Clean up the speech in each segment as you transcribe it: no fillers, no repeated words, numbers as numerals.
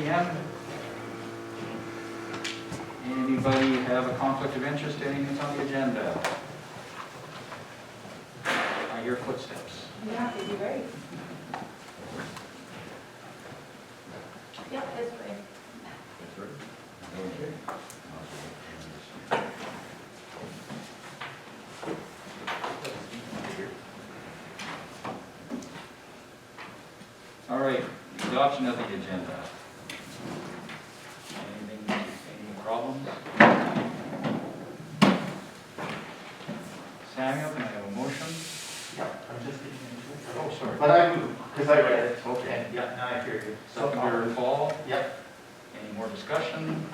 again. Anybody have a conflict of interest, anything that's on the agenda? I hear footsteps. Yeah, it'd be great. Yep, it's great. Okay. All right, adoption of the agenda. Any problems? Samuel, can I have a motion? Yeah, I'm just getting into it. Oh, sorry. But I moved, because I read it. Okay. And, yeah, now I hear you. Seconder Paul, Yep. any more discussion?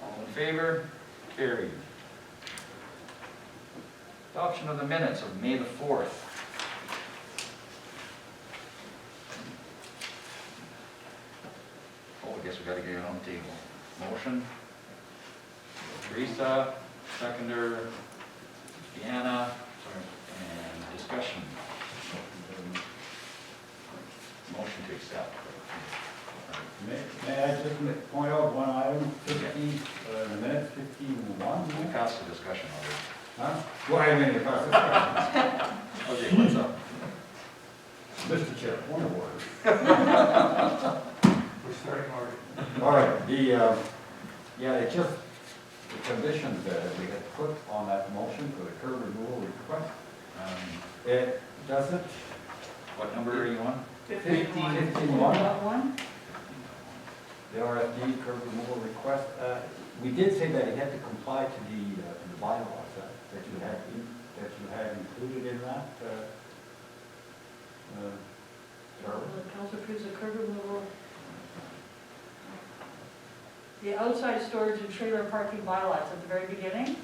All in favor? Carried. Adoption of the minutes of May the 4th. Oh, I guess we gotta get it on the table. Motion? Teresa, seconder, Deanna, and discussion. Motion to accept. May I just point out one item, 50, minutes 51? We passed the discussion already. Huh? Well, I mean, if I was Okay, what's up? Mr. Chair, point of order. We're starting already. All right, yeah, it's just the conditions that we had put on that motion for the curb removal request. It doesn't, What number are you on? 51, One? the RFD curb removal request, we did say that it had to comply to the bylaws that you had included in that, Charlie? The council approves the curb removal. The outside storage and trailer parking bylaws at the very beginning.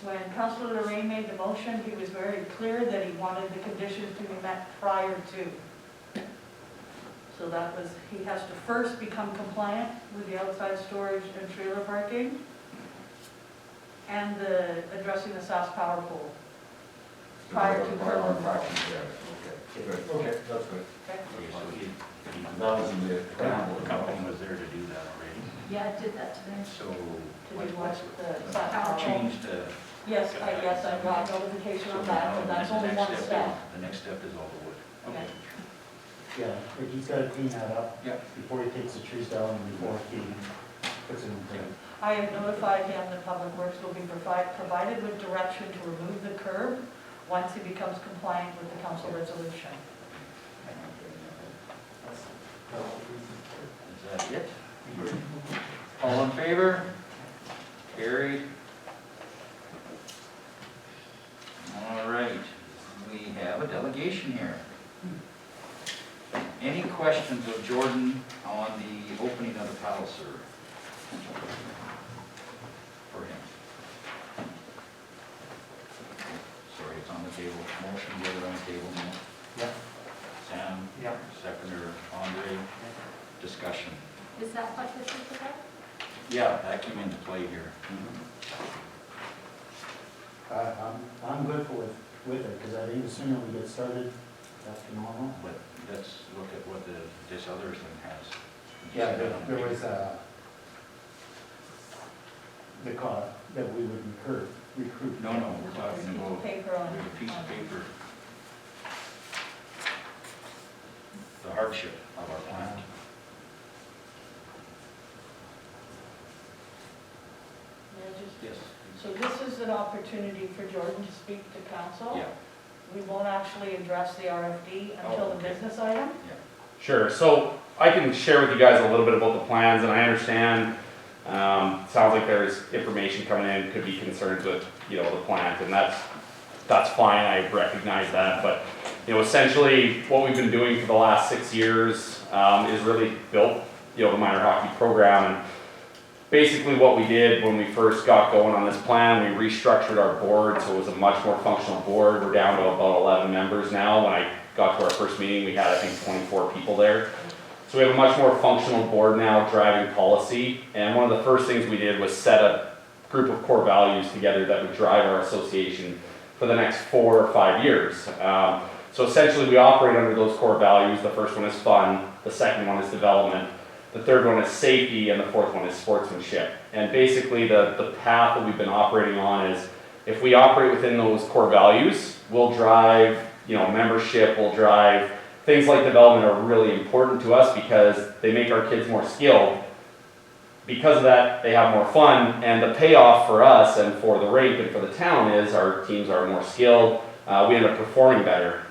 When Councilor Lorraine made the motion, he was very clear that he wanted the conditions to be met prior to. So that was, he has to first become compliant with the outside storage and trailer parking and the addressing the SAS power pole prior to curb removal. Okay, good. Okay, that's good. Okay? That was in the The company was there to do that already. Yeah, I did that today. So To what- do what's what, the SAS power pole? changed to? Yes, I got notification So on that, now but that's the only next one step. The next step is all the wood. Okay. Yeah, like he's gotta clean that up. Yeah. Before he takes the trees down and before he puts it in the. I have notified him that Public Works will be provided with direction to remove the curb once he becomes compliant with the council resolution. Is that it? All in favor? Carried. All right, we have a delegation here. Any questions of Jordan on the opening of the Palliser? For him? Sorry, it's on the table. Motion, get it on the table now. Yep. Sam? Yep. Seconder, Andre? Discussion. Is that what this is about? Yeah, that came into play here. I'm good with it, because I think the sooner we get started, that's phenomenal. But let's look at what this other thing has. Yeah, there was the cost that we would recruit. No, we're talking about, Paper on. there's a piece of paper. The hardship of our plant. May I just- Yes. So this is an opportunity for Jordan to speak to council. Yeah, We won't actually address the RFD until the okay. business item. yeah. Sure, so I can share with you guys a little bit about the plans, and I understand, sounds like there's information coming in, could be concerns with, the plant, and that's fine, I recognize that, but, essentially, what we've been doing for the last 6 years, is really built, the minor hockey program, and basically what we did when we first got going on this plan, we restructured our board, so it was a much more functional board. We're down to about 11 members now. When I got to our first meeting, we had, I think, 24 people there. So we have a much more functional board now driving policy. And one of the first things we did was set a group of core values together that would drive our association for the next 4 or 5 years. So essentially, we operate under those core values. The first one is fun, the second one is development, the third one is safety, and the fourth one is sportsmanship. And basically, the path that we've been operating on is, if we operate within those core values, we'll drive, membership, we'll drive things like development are really important to us because they make our kids more skilled. Because of that, they have more fun, and the payoff for us and for the rink and for the town is our teams are more skilled. We end up performing better.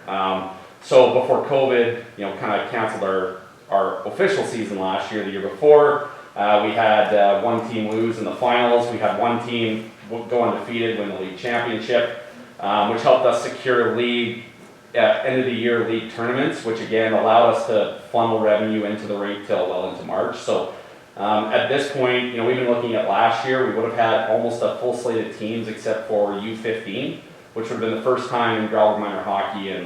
So before COVID, kind of canceled our official season last year, the year before, we had one team lose in the finals. We had one team go undefeated, win the league championship, which helped us secure league, end of the year league tournaments, which again allowed us to funnel revenue into the rink till well into March. So at this point, we've been looking at last year, we would have had almost a full slate of teams except for U15, which would have been the first time in Gravelbourg minor hockey in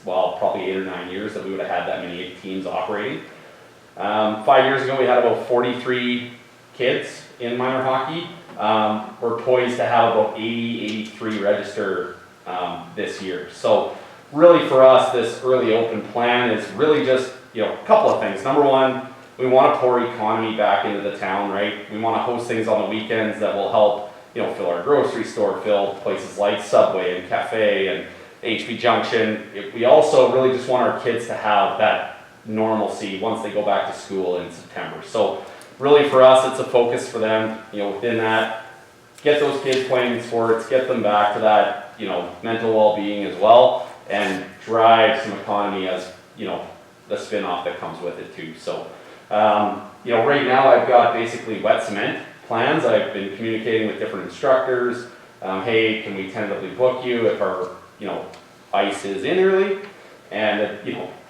probably 8 or 9 years that we would have had that many teams operating. 5 years ago, we had about 43 kids in minor hockey. We're poised to have about 80, 83 register this year. So really for us, this early open plan is really just, a couple of things. Number one, we want to pour economy back into the town, right? We want to host things on the weekends that will help, fill our grocery store, fill places like Subway and Cafe and HB Junction. We also really just want our kids to have that normalcy once they go back to school in September. So really for us, it's a focus for them, within that, get those kids playing in sports, get them back to that, mental well-being as well, and drive some economy as, the spin-off that comes with it too. So, right now I've got basically wet cement plans. I've been communicating with different instructors. Hey, can we tentatively book you if our, ice is in early? And,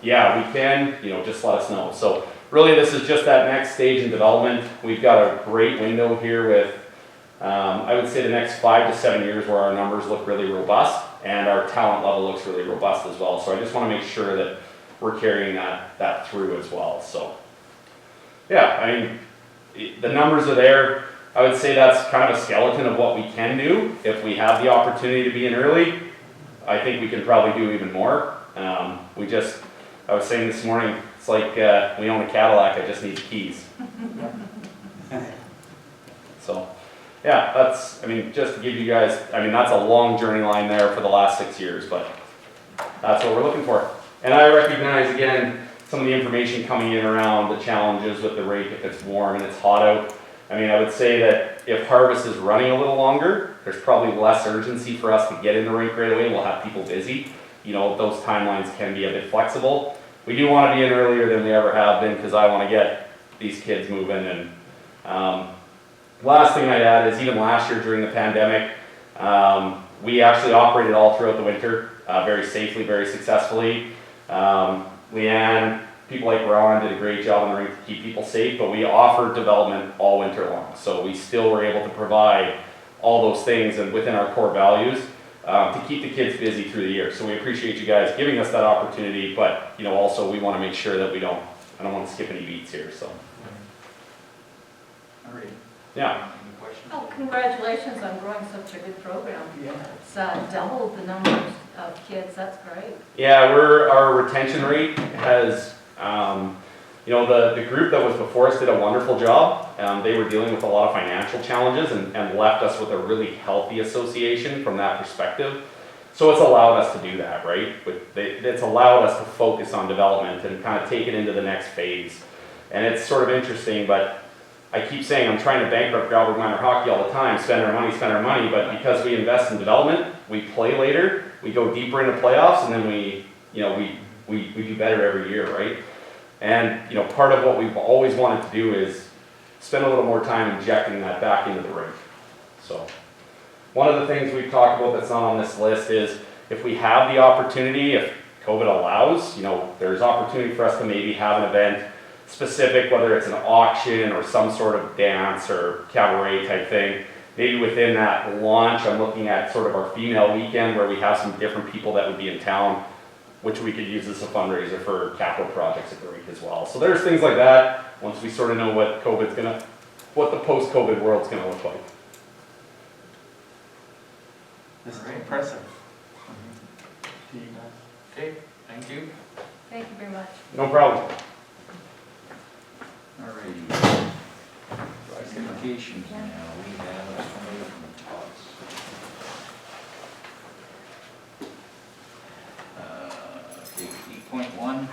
yeah, we can, just let us know. So really this is just that next stage in development. We've got a great window here with, I would say the next 5 to 7 years where our numbers look really robust and our talent level looks really robust as well. So I just want to make sure that we're carrying that through as well. So yeah, the numbers are there. I would say that's kind of a skeleton of what we can do. If we have the opportunity to be in early, I think we can probably do even more. I was saying this morning, it's like we own a Cadillac, I just need the keys. So yeah, that's, just to give you guys, that's a long journey line there for the last 6 years, but that's what we're looking for. And I recognize, again, some of the information coming in around the challenges with the rink if it's warm and it's hot out. I would say that if harvest is running a little longer, there's probably less urgency for us to get in the rink right away. We'll have people busy. Those timelines can be a bit flexible. We do want to be in earlier than we ever have been because I want to get these kids moving. And last thing I'd add is even last year during the pandemic, we actually operated all throughout the winter very safely, very successfully. Leanne, people like Ron did a great job in the rink to keep people safe, but we offered development all winter long. So we still were able to provide all those things and within our core values to keep the kids busy through the year. So we appreciate you guys giving us that opportunity, but also we want to make sure that I don't want to skip any beats here, so. All right. Yeah. Any questions? Oh, congratulations on growing such a good program. Yeah. It's doubled the number of kids, that's great. Yeah, our retention rate has, the group that was before us did a wonderful job. They were dealing with a lot of financial challenges and left us with a really healthy association from that perspective. So it's allowed us to do that, right? It's allowed us to focus on development and kind of take it into the next phase. And it's sort of interesting, but I keep saying I'm trying to bankrupt Gravelbourg minor hockey all the time, spend our money, but because we invest in development, we play later, we go deeper into playoffs, and then we do better every year, right? And part of what we've always wanted to do is spend a little more time injecting that back into the rink. So one of the things we've talked about that's not on this list is if we have the opportunity, if COVID allows, there's opportunity for us to maybe have an event specific, whether it's an auction or some sort of dance or cabaret type thing. Maybe within that launch, I'm looking at sort of our female weekend where we have some different people that would be in town, which we could use as a fundraiser for capital projects at the rink as well. So there's things like that once we sort of know what the post-COVID world's gonna look like. This is impressive. To you guys. Okay, thank you. Thank you very much. No problem. Alrighty. Classifications now, we have somebody from Tots. Okay, 8.1,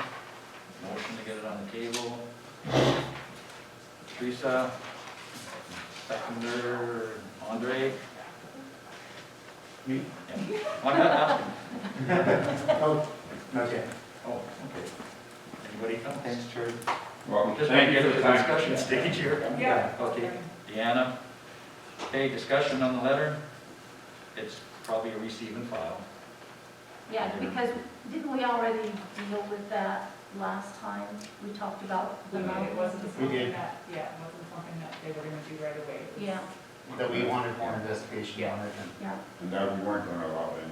motion to get it on the table. Teresa, seconder, Andre. Me? Yeah. Why not ask him? Oh, okay. Oh, okay. Anybody else? Thanks, Jared. Well, Just thank want you to for get the the time. discussion stage here. Yeah. Okay, Deanna. Okay, discussion on the letter. It's probably a receive and file. Yeah, because didn't we already deal with that last time? We talked about the It mountain. wasn't We something did. that, yeah, it wasn't something that they were gonna do right away. It was- Yeah, That we wanted more investigation on it. yeah. And that we weren't gonna allow it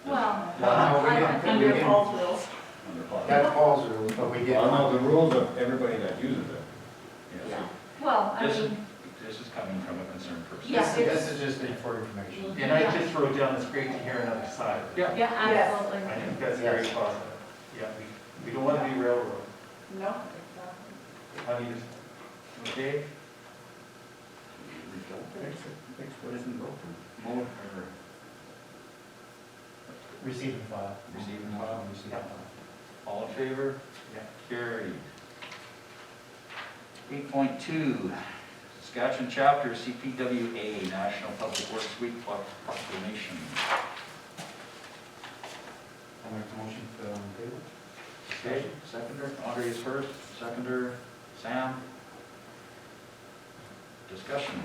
Well, No, we I- didn't. Under Paul's rules. under part. That falls rules, but we did. Well, no, the rules of everybody that uses it. yeah. Well, I This is, mean, this is coming from a concerned person. Yeah. This is just for information. And I just wrote down, it's great to hear another side. Yeah. yeah, absolutely. I think that's very Yes. positive. Yeah, we don't want to be railroad. No, exactly. I mean, Okay, Fix what isn't broken. mode, or Receive and file. receive and file. Receive and file. All in favor? Yeah. Carried. 8.2, Saskatchewan Chapter CPWA National Public Works Week Proclamation. I'll make the motion to put it on the table. Okay, seconder, Andre is first, seconder, Sam. Discussion.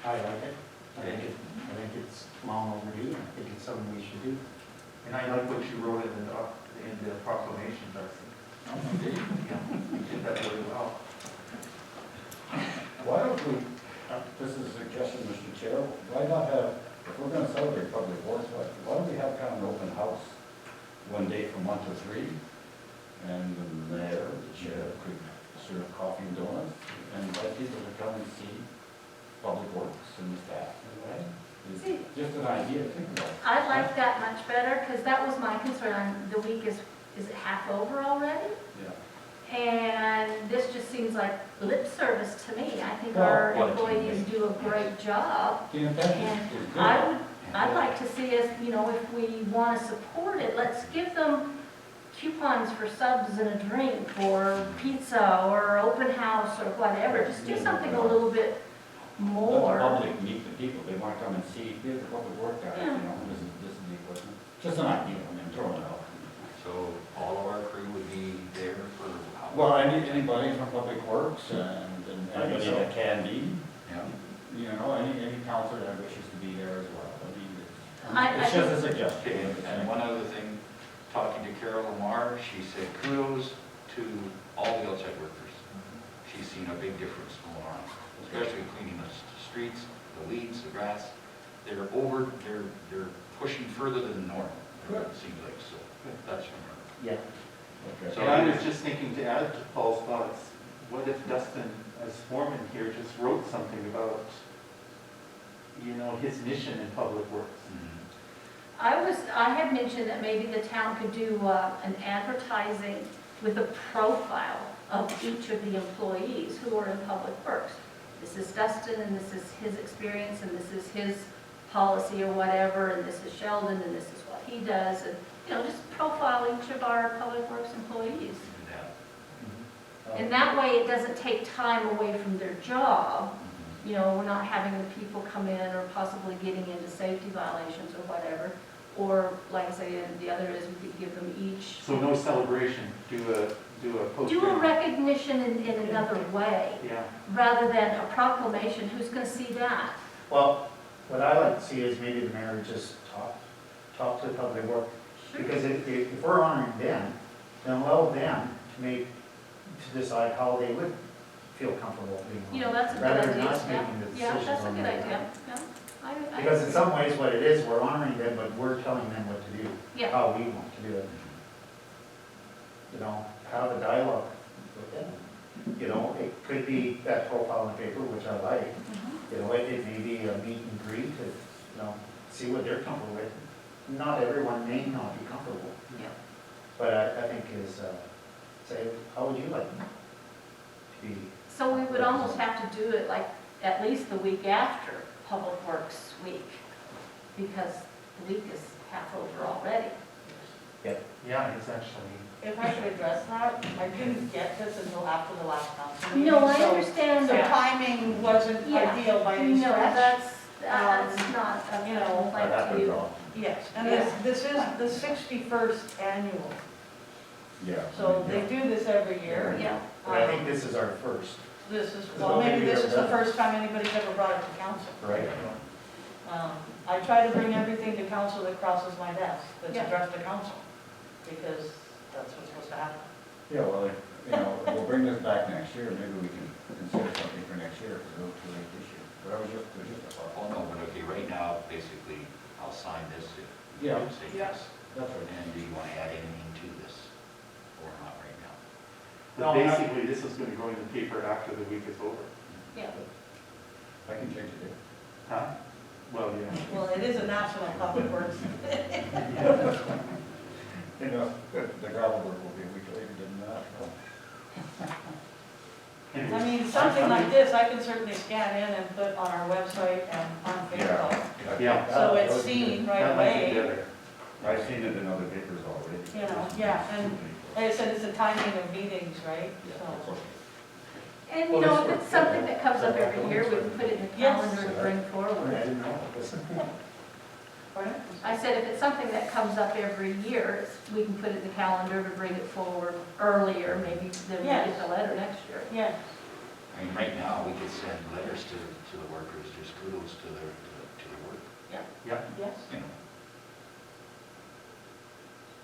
I like it. I think it's long overdue. I think it's something we should do. and I like what you wrote in the proclamation, Darcy. Okay. Yeah, you did that really well. Why don't we, this is a suggestion, Mr. Chair, why not have, if we're gonna celebrate public works, why don't we have kind of an open house one day from 1 to 3? And the mayor, the chair could serve coffee and donuts and invite people to come and see public works and the staff. Right? It's See- just an idea to think about. I like that much better, because that was my concern. The week is it half over already? Yeah. And this just seems like lip service to me. I think Well, our what a employees team. do a great job. The intention And is good. I'd like to see us, you know, if we want to support it, let's give them coupons for subs and a drink, or pizza, or open house, or whatever. Just do something a little bit Let the more. public meet the people, they want to come and see, here's the public work guys, you know, this is the equipment. Just an idea, I mean, throwing it out. So all of our crew would be there for how? Well, anybody from Public Works and anybody so. that can be, Yeah. you know, any counselor that wishes to be there as well. I mean, I- it's just a Okay, suggestion. and one other thing, talking to Carol Lamar, she said kudos to all the outside workers. She's seen a big difference going on, especially cleaning the streets, the weeds, the grass. They're pushing further than normal, it seems like, so that's from her. Yeah. Okay. So- And I was just thinking to add to Paul's thoughts, what if Dustin, as foreman here, just wrote something about, you know, his mission in public works? I had mentioned that maybe the town could do an advertising with a profile of each of the employees who are in Public Works. This is Dustin, and this is his experience, and this is his policy or whatever, and this is Sheldon, and this is what he does, and, you know, just profile each of our Public Works employees. And that way, it doesn't take time away from their job. You know, we're not having the people come in or possibly getting into safety violations or whatever. Or, like I say, the other is we could give them each, So no celebration, do a poster. do a recognition in another way, Yeah, rather than a proclamation. Who's gonna see that? Well, what I like to see is maybe the mayor just talk to the public work. Because if we're honoring them, then allow them to decide how they would feel comfortable being honored. You know, that's a good Rather idea. than us Yeah. making the Yeah, decisions that's a on good their idea. behalf. Yeah. I Because in agree. some ways, what it is, we're honoring them, but we're telling them what to do, Yeah, how we want to do it. You know, have a dialogue with them. You know, it could be that profile in the paper, which I like. Mhm. You know, it may be a meet and greet, to, you know, see what they're comfortable with. not everyone may not be comfortable. Yeah. But I think is, say, how would you like to be? So we would almost have to do it like at least the week after Public Works Week, because the week is half over already. Yeah, it's actually, If I could address that, I didn't get this until after the last council meeting. No, I so- understand So that. timing wasn't Yeah. ideal by any No, stretch. that's not a you know, complaint That to happens you. often. Yes, and this is the 61st annual, Yeah. so they do this every year. Yeah, But I think this is our first, This is, It's well, all maybe maybe this is the done. first time anybody's ever brought it to council. right? I try to bring everything to council that crosses my desk, that's Yeah. addressed to council, because that's what's supposed to happen. Yeah, well, you know, we'll bring this back next year, maybe we can consider something for next year, because it's too late this year. But it was just a thought. Oh, no, but okay, right now, basically, I'll sign this if Yeah, you say yes. that's right. And do you want to add anything to this or not right now? but basically, this is gonna go in the paper after the week is over. yeah. I can change it. Huh? Well, yeah. Well, it is a national public works. You know, the Gravelbourg will be a week later than that. I mean, something like this, I can certainly scan in and put on our website and on Facebook. Yeah. So That it's would be seen good. right That might be away. better. I've seen it in other papers already. You know, yeah, and like I said, it's the timing of meetings, right? So, And you know, if it's something that comes up every year, we can put it in the Yes. calendar to bring I forward. didn't know. Listen. pardon? I said if it's something that comes up every year, we can put it in the calendar to bring it forward earlier, maybe than we Yes. get the letter next year. Yeah, I mean, right now, we could send letters to the workers, just kudos to their work, yes, you know.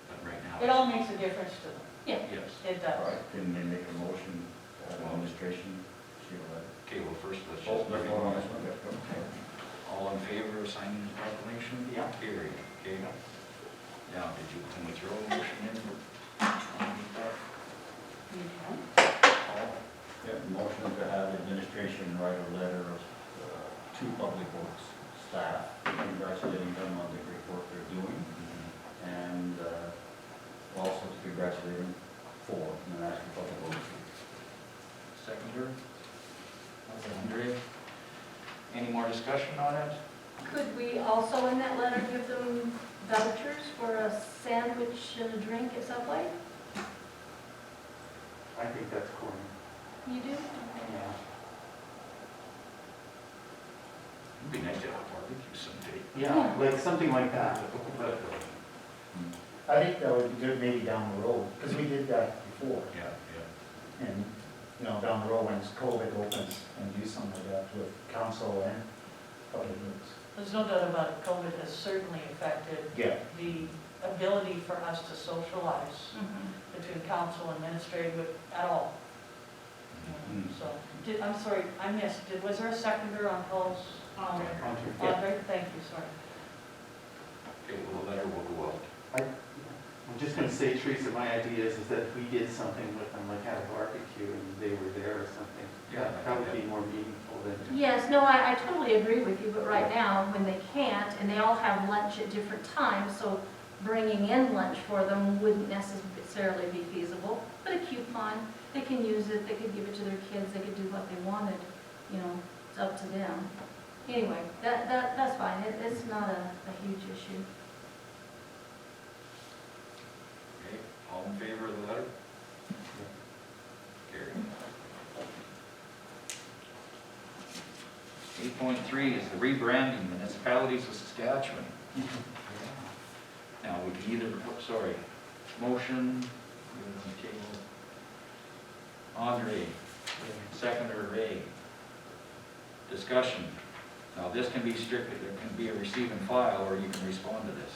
But right now. it all makes a difference to them, Yes. it All does. right, can they make a motion, administration, see what that? Okay, well, first, let's Oh, just. let's vote on this one. Yeah, go. All in favor of signing the proclamation? Yeah. Carried, okay. Now, did you, can we throw a motion in? Underneath that? You can. All? Yeah, motion to have administration write a letter to Public Works staff, congratulating them on the great work they're doing, and also to congratulate them for the National Public Works. Seconder? Andre? Any more discussion on it? Could we also in that letter give them vouchers for a sandwich and a drink at Subway? I think that's corny. You do? Yeah. It'd be nice to have a barbecue someday. Yeah, like something like that. But I think that would be good maybe down the road, because we did that before. Yeah, And, you know, down the road when COVID opens and do something like that with council and public works. There's no doubt about it, COVID has certainly affected Yeah. the ability for us to socialize between council and administrative at all. Mhm. So, I'm sorry, I missed, was there a seconder on Paul's? yeah. Andre, thank you, sorry. Okay, well, the letter will go out. I'm just gonna say, Teresa, my idea is that if we did something with them, like had a barbecue and they were there or something, Yeah, that would be more meaningful than. Yes, no, I totally agree with you, but right now, when they can't, and they all have lunch at different times, so bringing in lunch for them wouldn't necessarily be feasible. But a coupon, they can use it, they could give it to their kids, they could do what they wanted, you know, it's up to them. Anyway, that's fine, it's not a huge issue. Okay, all in favor of the letter? Carried. 8.3 is the rebranding municipalities of Saskatchewan. Now, we can either, motion, table, Andre, seconder Ray. Discussion. Now, this can be strictly, there can be a receive and file, or you can respond to this.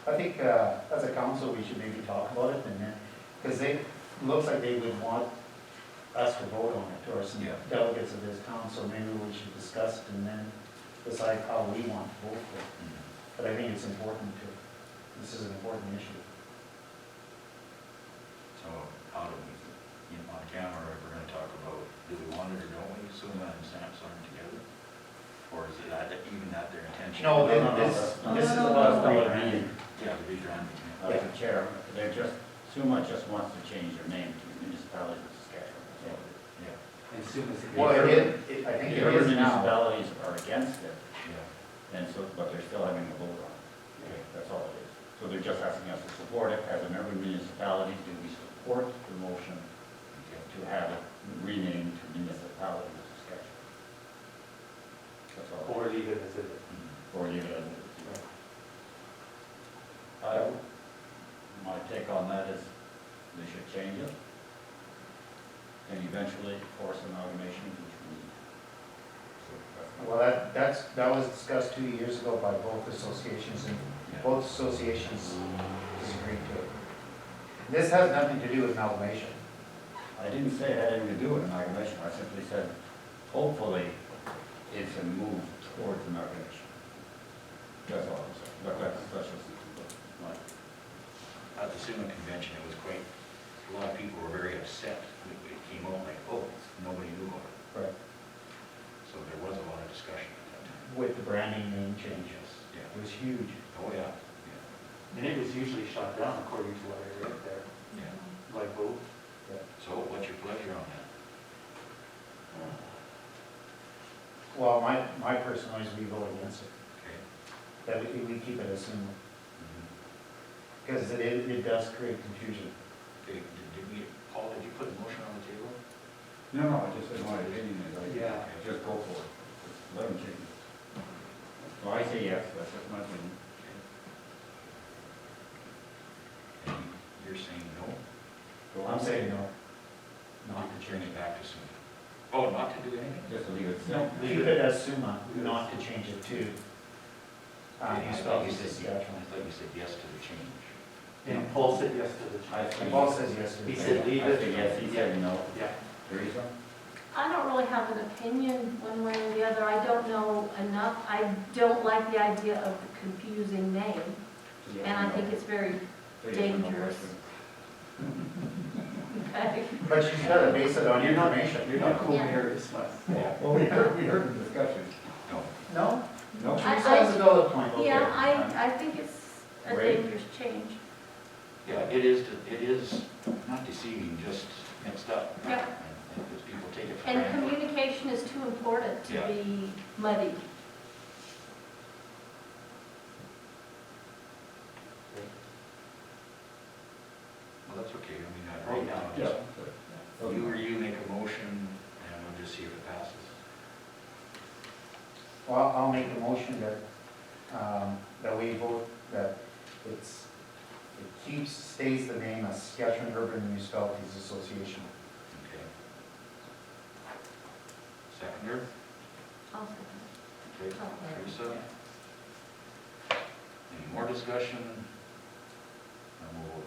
I think, as a council, we should maybe talk about it and then, because looks like they would want us to vote on it, or some Yeah. delegates of this council, maybe we should discuss it and then decide how we want to vote for it. But I think it's important this is an important issue. So how do we, you know, on camera, if we're gonna talk about, do we want it or don't we, so and Sam's aren't together? Or is it even at their intention? No, No, this no, is no, about no, no. rebranding. Yeah, the rebranding. Mr. Chair, they're just, SUMA just wants to change their name to Municipality of Saskatchewan. That's all it is. Yeah, And soon as it Well, gets- I think The it other is now. municipalities are against it, yeah. and so, but they're still having a vote on it. That's all it is. So they're just asking us to support it. As an urban municipality, do we support the motion to have it renamed to Municipality of Saskatchewan? That's all. Or leave it as it is. Or leave it as it is. My take on that is they should change it and eventually force amalgamation, which we need. So that's my- Well, that was discussed 2 years ago by both associations, and both associations disagreed to it. This has nothing to do with amalgamation. I didn't say it had anything to do with amalgamation, I simply said, hopefully, it's a move towards amalgamation. That's all I'm saying, but that's just my, At the SUMA convention, it was quite, a lot of people were very upset. It came out like, oh, nobody knew about it. Right. So there was a lot of discussion at that time. With the branding name changes. Yeah. It was huge. Oh, yeah, And it was usually shot down according to what I read there, yeah. like both. So what's your pleasure on that? Well, my personal is we vote against it, Okay. that we keep it as SUMA, Mhm. because it does create confusion. Okay, did we, Paul, did you put a motion on the table? no, I just said my opinion is, Yeah. just go for it. Just let them change it. So I say yes, that's just my opinion. Okay. And you're saying no? Go I'm on. saying no. Not to turn it back to SUMA? Oh, not to do anything? Just to leave it No, simple. keep it as SUMA, not to change it to Okay, I thought you said, Saskatchewan. I thought you said yes to the change. And Paul said yes to the I change. And Paul says yes to He it. said leave I it. said yes, he said no. Yeah. Teresa? I don't really have an opinion one way or the other. I don't know enough. I don't like the idea of the confusing name, and I think it's very dangerous. Okay. But you've got to base it on You're not, information. you're not cool Yeah. here this month. Yeah. Well, we heard the discussion. No. No? No? She I- says a valid point, okay. Yeah, I think it's a Ray? dangerous change. Yeah, it is not deceiving, just mixed up. Yep. And because people take it for And granted. communication is too important to Yeah. be muddied. Well, that's okay, I mean, Right right now, now, just, Yeah. you or you make a motion, and we'll just see if it passes. Well, I'll make a motion that we vote, that it stays the name of Saskatchewan Urban Municipalities Association. Okay. Seconder, I'll second okay, Oh. Teresa? Any more discussion? And we'll vote.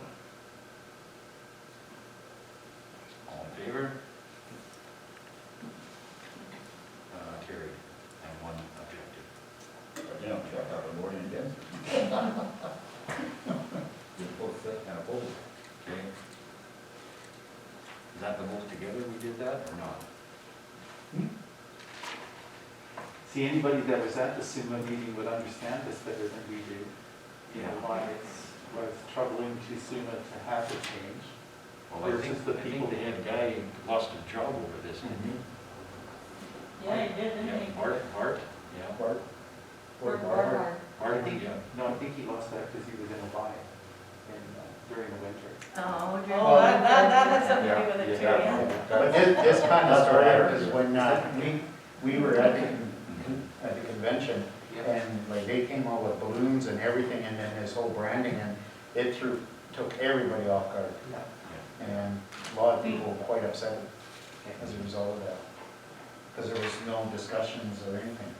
All in favor? Carried, and one objective. But, you know, check out the morning again. You're both set and opposed. Okay. Is that the vote together we did that, or not? See, anybody that was at the SUMA meeting would understand this better than we do. You know, why it's troubling to SUMA to have the change. Well, I think the head guy lost his job over this, didn't he? Yeah, he did, didn't Yeah, he? Bart, yeah. Bart? Bart Bart? Hart. Bart, I think, yeah. no, I think he lost that because he was in a bind during the winter. Oh, Oh, that has something to do with it too, Yeah, yeah. But this kind of started because when we were at the convention, Yeah. and like they came out with balloons and everything, and then this whole branding, and it took everybody off guard. Yeah. And a lot of people were quite upset as a result of that, because there was no discussions or anything.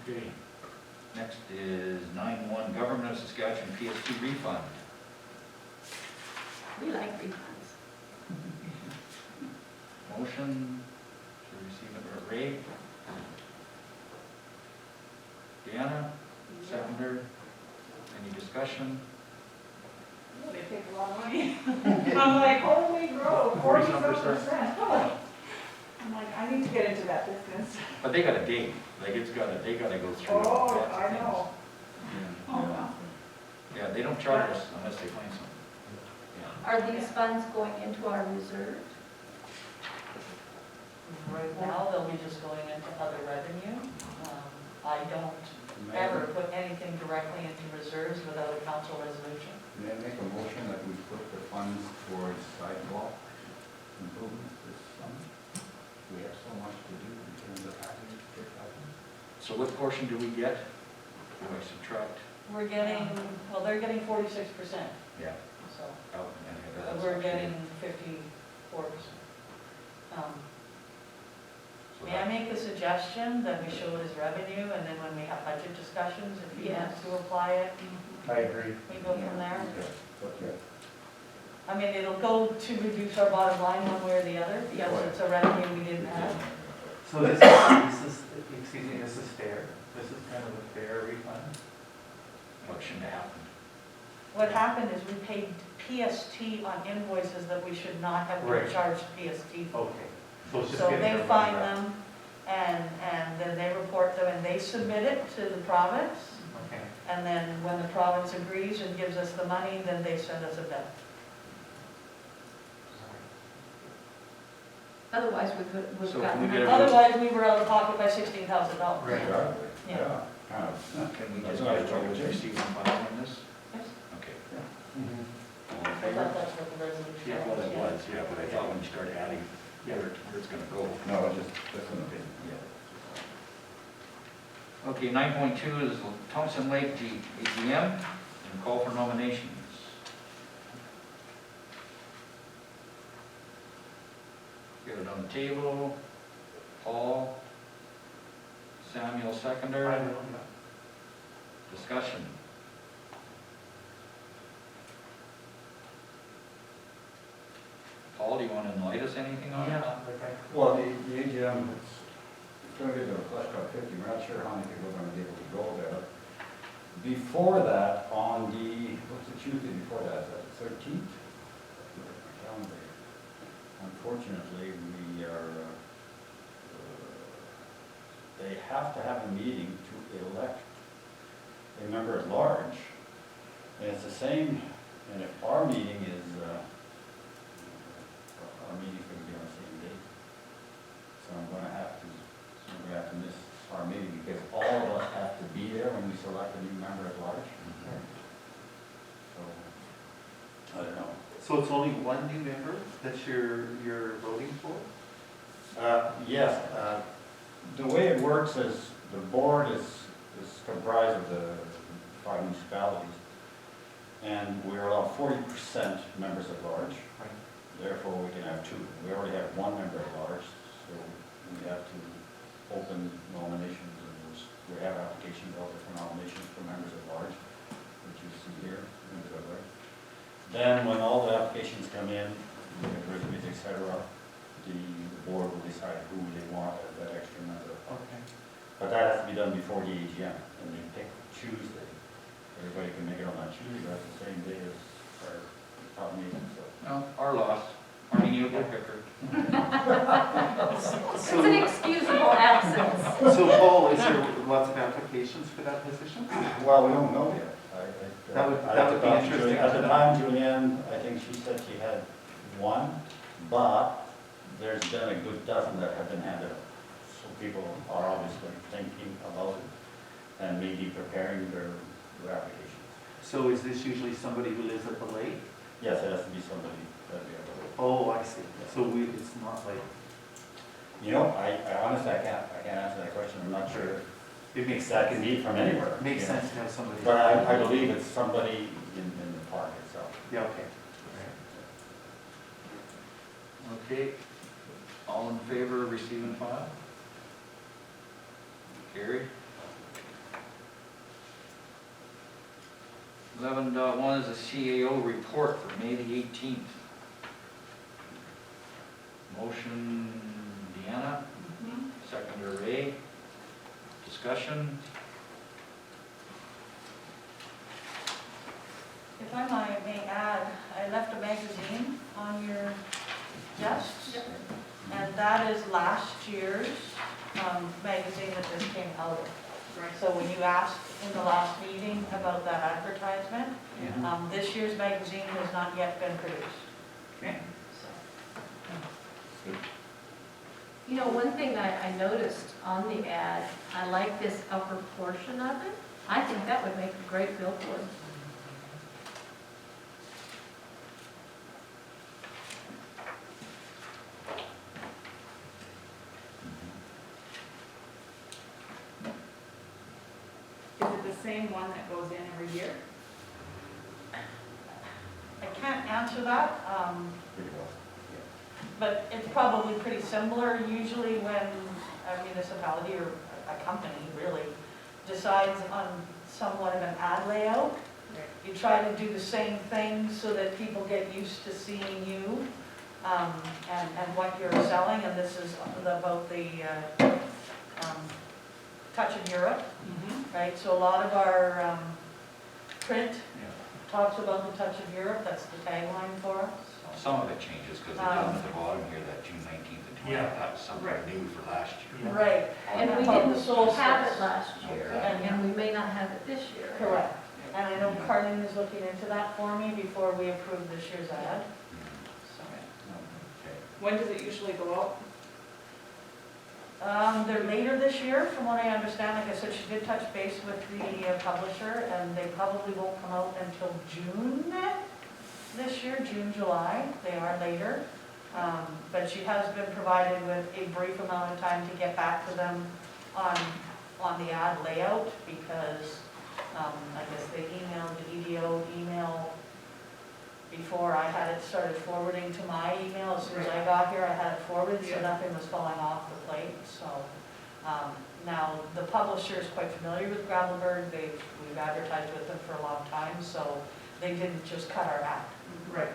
Okay. Next is 9-1, Government of Saskatchewan PS2 refund. we like refunds. Motion to receive it, Ray? Deanna? Seconder? Any discussion? They take a lot of money. I'm like, holy crow, 40-some 40-some percent. I'm like, I I need to get into that business. But they got a date, like they gotta go through. Oh, lots of I things. know. Yeah. Yeah, they don't charge us unless they find something. Yeah. Are these funds going into our reserve? Right now, they'll be just going into other revenue. I don't ever put anything directly into reserves without a council resolution. May I make a motion that we put the funds towards sidewalk improvements this summer? We have so much to do in terms of having to pick up. So what portion do we get? Do I subtract? We're getting, well, they're getting 46%, Yeah. so Oh, yeah, that's- we're getting 54%. So May I that- make the suggestion that we show it as revenue, and then when we have budget discussions, if he wants to apply it, I agree. we go from there? Okay. I mean, it'll go to reduce our bottom line one way or the other, because it's a revenue we didn't have. So this is, excuse me, this is fair? This is kind of a fair refund? What shouldn't have happened? What happened is we paid PST on invoices that we should not have been Right. charged PST for. Okay. So it's just So getting they our money find back. them, and then they report them, and they submit it to the province, Okay. and then when the province agrees and gives us the money, then they send us a bill. Otherwise, we've So gotten. can we get a- Otherwise, we were out of pocket by $16,000. Right. Exactly. Yeah. Yeah. Kind of. Can we That's just what I get told a you. receipt on file on this? Yes. Okay. Mhm. All in I favor? thought that's what the resolution was. Yeah, well, it was, yeah, but I thought when you started adding where it's gonna go. No, it's just an opinion. Yeah. Okay, 9.2 is Thompson Lake AGM, and call for nominations. Get it on the table. Paul, Samuel I seconder, will, yeah. discussion. Paul, do you want to enlighten us anything on it? Yeah, okay. Well, the AGM, it's going to be the Flush Cup 50, we're not sure how many people are going to be able to go there. Before that, on the, what's the Tuesday before that, is that the 13th? Calendar. Unfortunately, we are, they have to have a meeting to elect a member at large. And it's the same, and if our meeting is, our meeting's going to be on the same date. So I'm going to have to miss our meeting because all of us have to be there when we select a new member at large. So, I don't know. So it's only one new member that you're voting for? Yes, the way it works is the board is comprised of the 5 municipalities. And we're allowed 40% members at large. Right. Therefore, we can have 2. We already have 1 member at large, so we have to open nominations, and we have applications out there for nominations for members at large, which you see here, members at large. Then, when all the applications come in, we have resumes, et cetera, the board will decide who they want as that extra member. Okay. But that has to be done before the AGM, and they pick Tuesday. Everybody can make it on that Tuesday, that's the same day as our top meeting, so. No, our loss. Arnie, you get picker. It's an excusable absence. So Paul, is there lots of applications for that position? Well, we don't know yet. That would be talk to interesting Julianne. At to the know. time, Julianne, I think she said she had 1, but there's been a good dozen that have been handed up. So people are obviously thinking about it and maybe preparing their applications. So is this usually somebody who lives at the lake? Yes, it has to be somebody that we have. Oh, I see. So it's not like, You know, I honestly, I can't answer that question. I'm not sure it makes that can be from anywhere. makes you know. sense to have somebody. But I believe it's somebody in the park itself. Yeah, okay. Okay. All in favor of receiving file? Carried. 11.1 is a CAO report for May the 18th. Motion, Deanna, seconder Ray. Discussion. If I may add, I left a magazine on your desk. And that is last year's magazine that this came out of. So when you asked in the last meeting about that advertisement, this year's magazine has not yet been produced. Okay. So, You know, one thing I noticed on the ad, I like this upper portion of it. I think that would make a great billboard. Is it the same one that goes in every year? I can't answer that, but it's probably pretty similar. Usually when a municipality or a company really decides on somewhat of an ad layout, you try to do the same thing so that people get used to seeing you and what you're selling. And this is about the Touch of Europe, right? So a lot of our print talks about the Touch of Europe. That's the tagline for us. Some of it changes because down at the bottom here, that June 19th and 20th, that was something new for last year. Right. And we about the didn't solstice. have it last year, Okay. and we may not have it this year. Correct. And I know Carlin is looking into that for me before we approve this year's ad. So, Okay. When does it usually go out? they're later this year, from what I understand. Like I said, she did touch base with the publisher, and they probably won't come out until June this year, June, July. They are later. But she has been provided with a brief amount of time to get back to them on the ad layout, because I guess they emailed the EDO email before I had it started forwarding to my email. As soon as I got here, I had it forwarded, so Yeah. nothing was falling off the plate. So now the publisher is quite familiar with Gravelbourg. We've advertised with them for a long time, so they didn't just cut our ad. Right.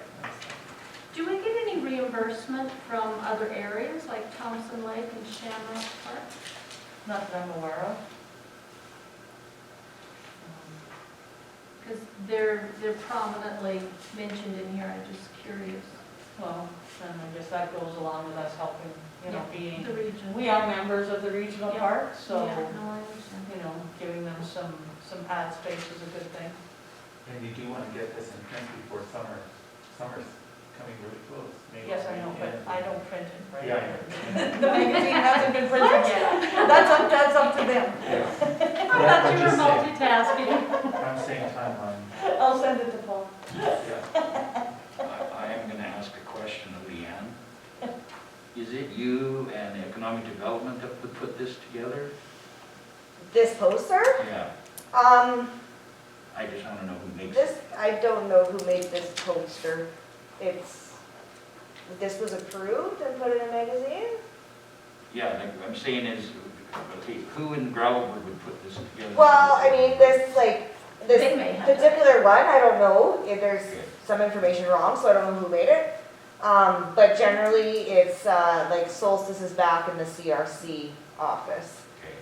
Do we get any reimbursement from other areas like Thompson Lake and Shamrock Park? Not that I'm aware of. Because they're prominently mentioned in here, I'm just curious. Well, and I guess that goes along with us helping, being, The region. we are members of the regional Yeah. park, so, Yeah, no, I understand. giving them some ad space is a good thing. And you do want to get this in print before summer. Summer's coming really close. Maybe Yes, I know, but I don't print it, right? Yeah. The magazine hasn't been printed yet. That's up to them. I thought you were multitasking. I'm saying timeline. I'll send it to Paul. Yeah. I am going to ask a question of Leanne. Is it you and Economic Development that would put this together? This poster? Yeah, I just want to know who makes This, it. I don't know who made this poster. This was approved and put in a magazine? Yeah, like I'm saying is, okay, who in Gravelbourg would put this together? Well, I mean, this They may have done it. particular one, I don't know. If there's Okay. some information wrong, so I don't know who made it. But generally, it's like Solstice is back in the CRC office. Okay.